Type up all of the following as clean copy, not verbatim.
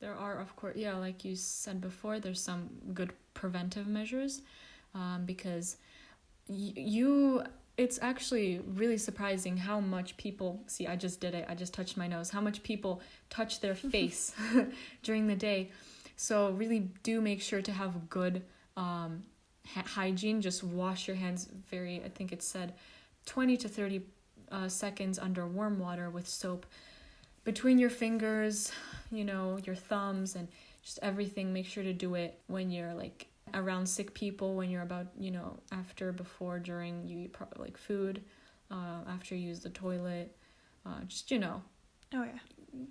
there are, of course, yeah, like you said before, there's some good preventive measures, because it's actually really surprising how much people, see, I just did it, I just touched my nose, how much people touch their face during the day. So really do make sure to have good hygiene. Just wash your hands I think it said 20 to 30 seconds under warm water with soap between your fingers, your thumbs, and just everything. Make sure to do it when you're like around sick people, when you're about, after, before, during, you eat like food, after you use the toilet, just, Oh yeah.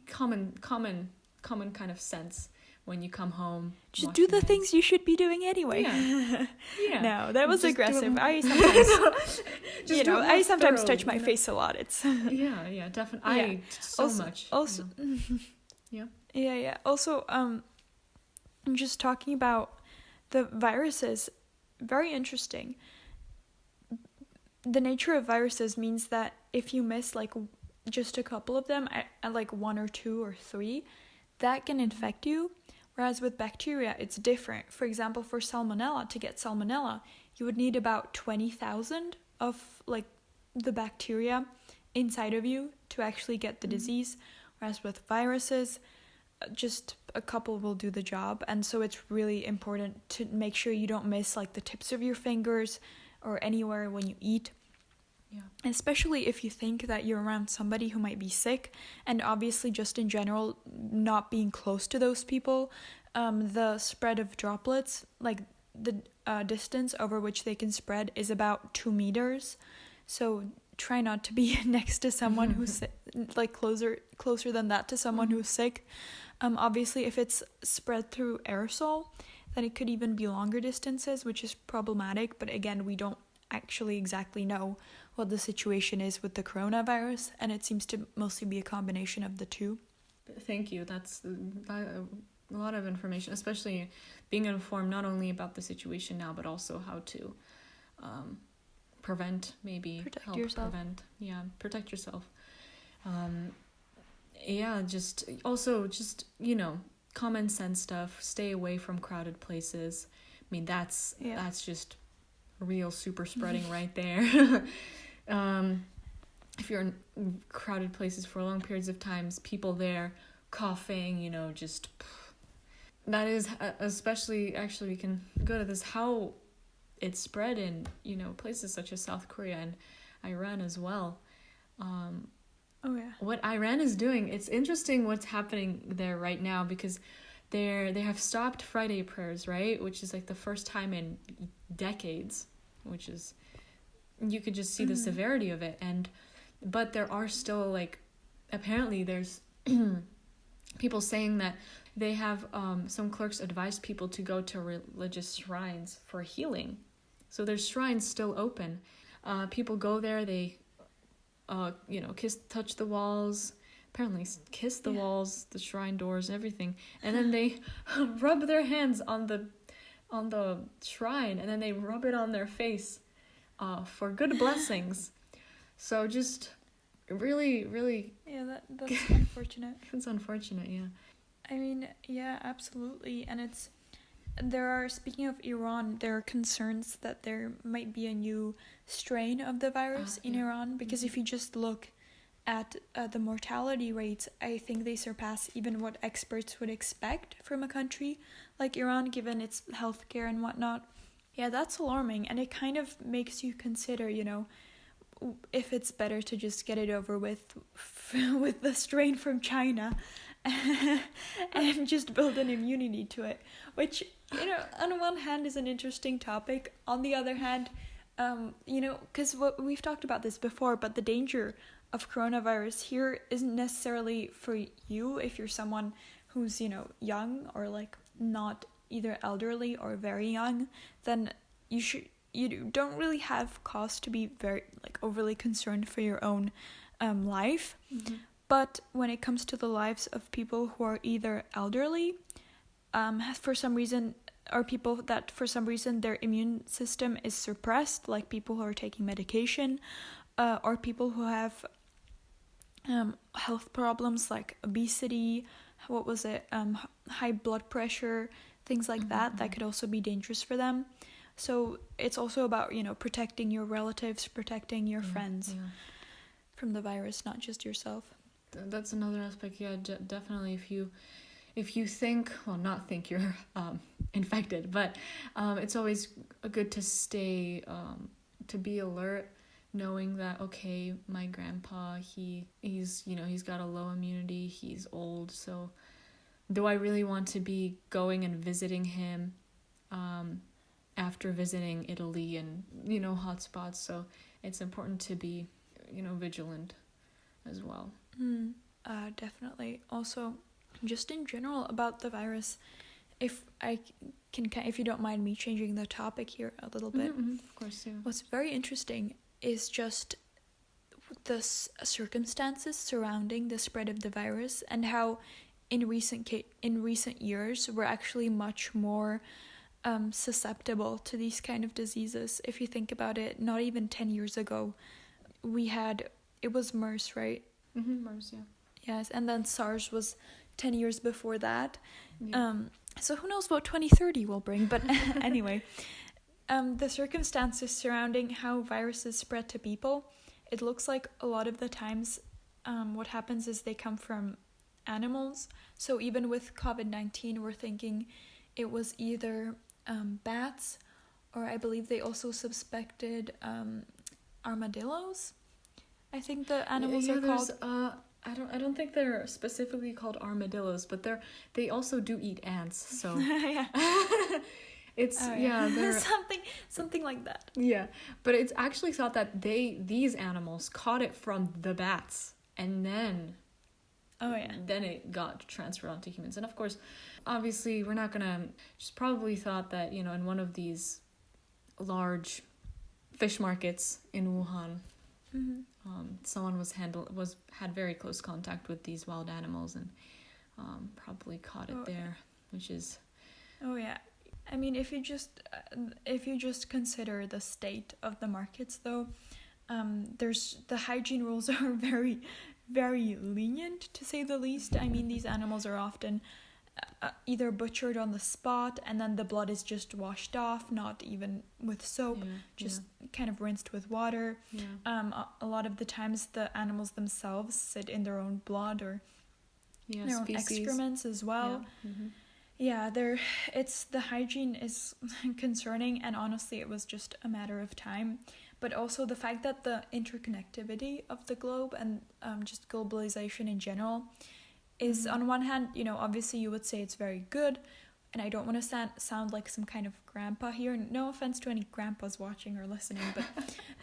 common kind of sense when you come home. Just do the things you should be doing anyway. Yeah. No, that was just aggressive. I sometimes, I sometimes touch my thoroughly, face a lot. It's yeah, definitely. Yeah. I so much. Also, yeah. Also, just talking about the viruses, very interesting. The nature of viruses means that if you miss like just a couple of them, at like 1 or 2 or 3, that can infect you. Whereas with bacteria, it's different. For example, for salmonella, to get salmonella, you would need about 20,000 of like the bacteria inside of you to actually get the disease. Whereas with viruses, just a couple will do the job. And so it's really important to make sure you don't miss like the tips of your fingers or anywhere when you eat. Yeah. Especially if you think that you're around somebody who might be sick, and obviously just in general not being close to those people, the spread of droplets, like the distance over which they can spread, is about 2 meters. So try not to be next to someone who's like closer than that to someone who's sick. Obviously if it's spread through aerosol, then it could even be longer distances, which is problematic. But again, we don't actually exactly know what the situation is with the coronavirus, and it seems to mostly be a combination of the two. Thank you. That's a lot of information, especially being informed not only about the situation now, but also how to prevent, maybe Protect yourself. Protect yourself. Just common sense stuff. Stay away from crowded places. I mean, that's just real super spreading right there. If you're in crowded places for long periods of times, people there coughing, just that is especially, actually we can go to this, how it's spread in places such as South Korea and Iran as well. What Iran is doing, it's interesting what's happening there right now, because they have stopped Friday prayers, right, which is like the first time in decades, which is, you could just see the severity of it. But there are still, like, apparently there's people saying that they have some clerks advised people to go to religious shrines for healing. So there's shrines still open. People go there, they touch the walls, apparently kiss the walls, the shrine doors, everything, and then they rub their hands on the shrine, and then they rub it on their face for good blessings. So just really, really... Yeah, that's unfortunate. It's unfortunate, yeah. I mean, yeah, absolutely. And speaking of Iran, there are concerns that there might be a new strain of the virus in Iran, because if you just look at the mortality rates, I think they surpass even what experts would expect from a country like Iran, given its healthcare and whatnot. Yeah, that's alarming, and it kind of makes you consider, if it's better to just get it over with the strain from China and just build an immunity to it, which, on one hand is an interesting topic. On the other hand, because we've talked about this before, but the danger of coronavirus here isn't necessarily for you if you're someone who's, young or like not either elderly or very young, then you don't really have cause to be very overly concerned for your own life. But when it comes to the lives of people who are either elderly, for some reason, or people that for some reason their immune system is suppressed, like people who are taking medication, or people who have health problems like obesity, what was it, high blood pressure, things like that could also be dangerous for them. So it's also about, protecting your relatives, protecting your friends from the virus, not just yourself. That's another aspect. Yeah, definitely. If you think, well, not think you're infected, but it's always good to stay, to be alert, knowing that, okay, my grandpa, he's got a low immunity, he's old, so do I really want to be going and visiting him after visiting Italy and, hotspots? So it's important to be, vigilant as well. Definitely. Also, just in general about the virus, if I can, if you don't mind me changing the topic here a little bit. Of course, yeah. What's very interesting is just the circumstances surrounding the spread of the virus, and how in recent years we're actually much more susceptible to these kind of diseases. If you think about it, not even 10 years ago, it was MERS, right? MERS, yeah. Yes, and then SARS was 10 years before that. Yeah. So who knows what 2030 will bring, but anyway, the circumstances surrounding how viruses spread to people, it looks like a lot of the times what happens is they come from animals. So even with COVID-19, we're thinking it was either bats, or I believe they also suspected armadillos. I think the animals are called... I don't think they're specifically called armadillos, but they also do eat ants. So yeah. It's they're something like that. Yeah, but it's actually thought that these animals caught it from the bats, and then then it got transferred onto humans. And of course, obviously, we're not gonna just probably thought that, in one of these large fish markets in Wuhan, someone had very close contact with these wild animals and probably caught it there, which is... I mean, if you just consider the state of the markets, though, there's the hygiene rules are very, very lenient, to say the least. I mean, these animals are often either butchered on the spot, and then the blood is just washed off, not even with soap, kind of rinsed with water. A lot of the times the animals themselves sit in their own blood or their own excrements as well. The hygiene is concerning, and honestly it was just a matter of time. But also the fact that the interconnectivity of the globe and just globalization in general is, on one hand, obviously you would say it's very good, and I don't want to sound like some kind of grandpa here. No offense to any grandpas watching or listening, but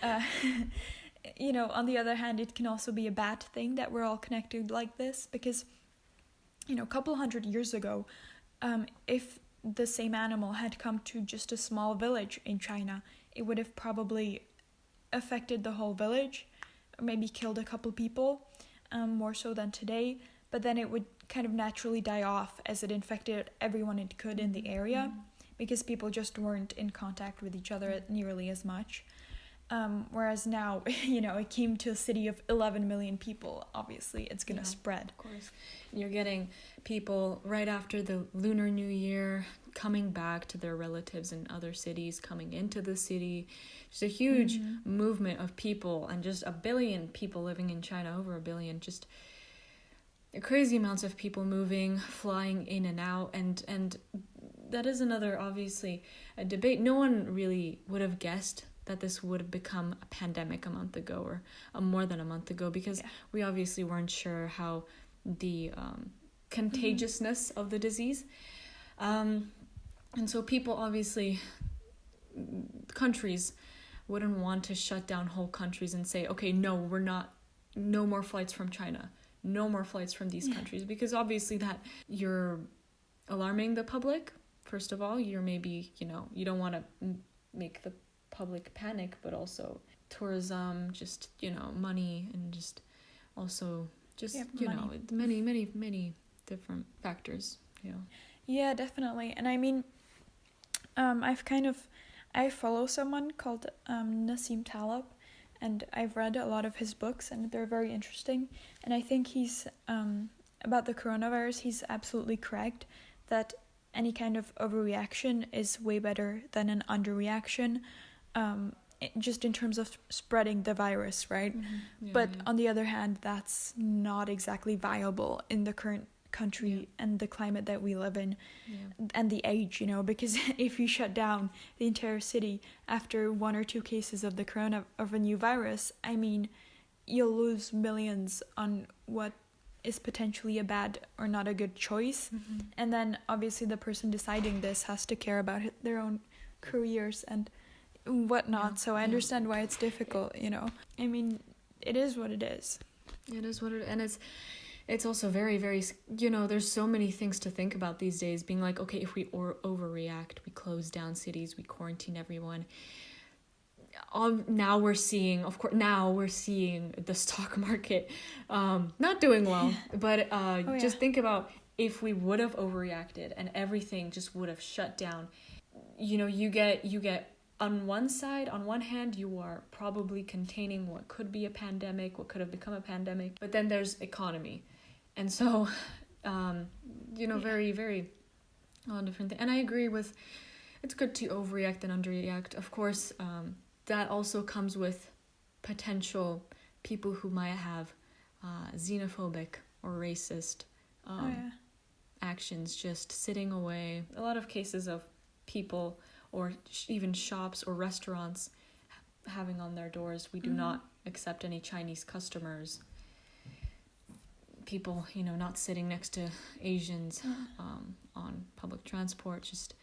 on the other hand, it can also be a bad thing that we're all connected like this, because a couple hundred years ago, if the same animal had come to just a small village in China, it would have probably affected the whole village, or maybe killed a couple people, more so than today. But then it would kind of naturally die off as it infected everyone it could in the area, because people just weren't in contact with each other nearly as much. Whereas now, it came to a city of 11 million people. Obviously, it's going to spread. Of course. You're getting people right after the Lunar New Year coming back to their relatives in other cities, coming into the city. Just a huge movement of people, and just 1 billion people living in China, over 1 billion, just crazy amounts of people moving, flying in and out, and that is another, obviously, a debate. No one really would have guessed that this would have become a pandemic a month ago, or more than a month ago, because we obviously weren't sure how the contagiousness of the disease. And so people, obviously, countries wouldn't want to shut down whole countries and say, okay, no more flights from China, no more flights from these countries, because obviously that you're alarming the public. First of all, you're maybe, you don't want to make the public panic, but also tourism, just, money, and just also just, many different factors, Yeah, definitely. And I mean, I follow someone called Nassim Taleb, and I've read a lot of his books, and they're very interesting. And I think he's about the coronavirus, he's absolutely correct that any kind of overreaction is way better than an underreaction, just in terms of spreading the virus, right? Yeah, but on the other hand, that's not exactly viable in the current country and the climate that we live in and the age, because if you shut down the entire city after 1 or 2 cases of a new virus, I mean, you'll lose millions on what is potentially a bad or not a good choice. And then obviously the person deciding this has to care about their own careers and whatnot. So I understand why it's difficult, I mean, it is what it is. It is what it is. And it's also very, very, there's so many things to think about these days, being like, okay, if we overreact, we close down cities, we quarantine everyone. Now we're seeing the stock market not doing well. But just think about if we would have overreacted and everything just would have shut down. You get on one hand, you are probably containing what could be a pandemic, what could have become a pandemic, but then there's economy. And so, very, very different thing. And I agree with, it's good to overreact and underreact. Of course, that also comes with potential people who might have xenophobic or racist actions, just sitting away. A lot of cases of people or even shops or restaurants having on their doors, we do not accept any Chinese customers. People, not sitting next to Asians on public transport, just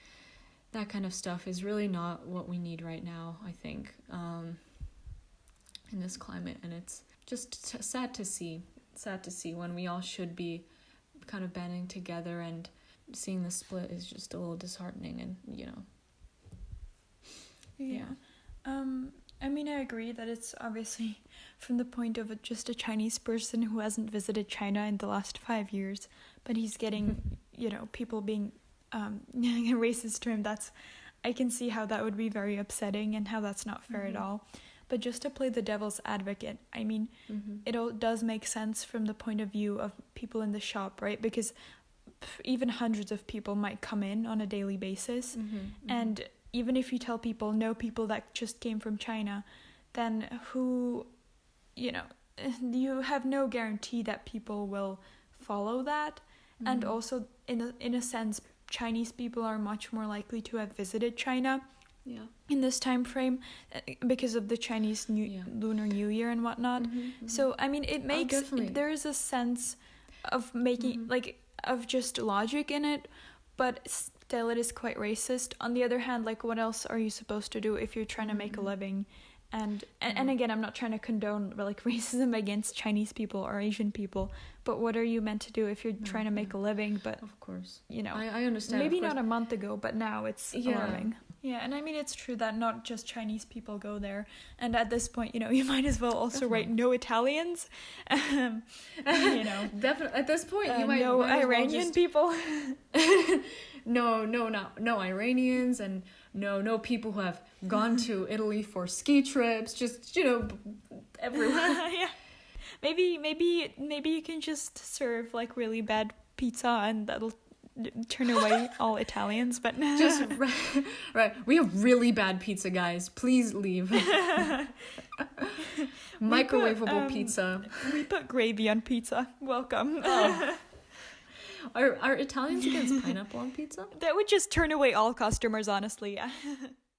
that kind of stuff is really not what we need right now, I think, in this climate. And it's just sad to see when we all should be kind of banding together, and seeing the split is just a little disheartening. And I mean, I agree that it's obviously from the point of just a Chinese person who hasn't visited China in the last 5 years, but he's getting, people being racist to him. I can see how that would be very upsetting and how that's not fair at all. But just to play the devil's advocate, I mean, it all does make sense from the point of view of people in the shop, right? Because even hundreds of people might come in on a daily basis, and even if you tell people no people that just came from China, then you have no guarantee that people will follow that. And also in a sense, Chinese people are much more likely to have visited China in this time frame because of the Chinese Lunar New Year and whatnot. So I mean, it makes there is a sense of making of just logic in it, but still it is quite racist. On the other hand, what else are you supposed to do if you're trying to make a living? And again, I'm not trying to condone racism against Chinese people or Asian people, but what are you meant to do if you're trying to make a living? But of course, I understand. Maybe not a month ago, but now it's alarming. Yeah, and I mean, it's true that not just Chinese people go there. And at this point, you might as well also write no Italians. Definitely. At this point, you might no Iranian people. No Iranians, and no people who have gone to Italy for ski trips. Just everyone. Yeah. Maybe you can just serve really bad pizza, and that'll turn away all Italians. But just right, we have really bad pizza, guys. Please leave. Microwavable pizza. We put gravy on pizza. Welcome. Oh. Are Italians against pineapple on pizza? That would just turn away all customers, honestly. Yeah.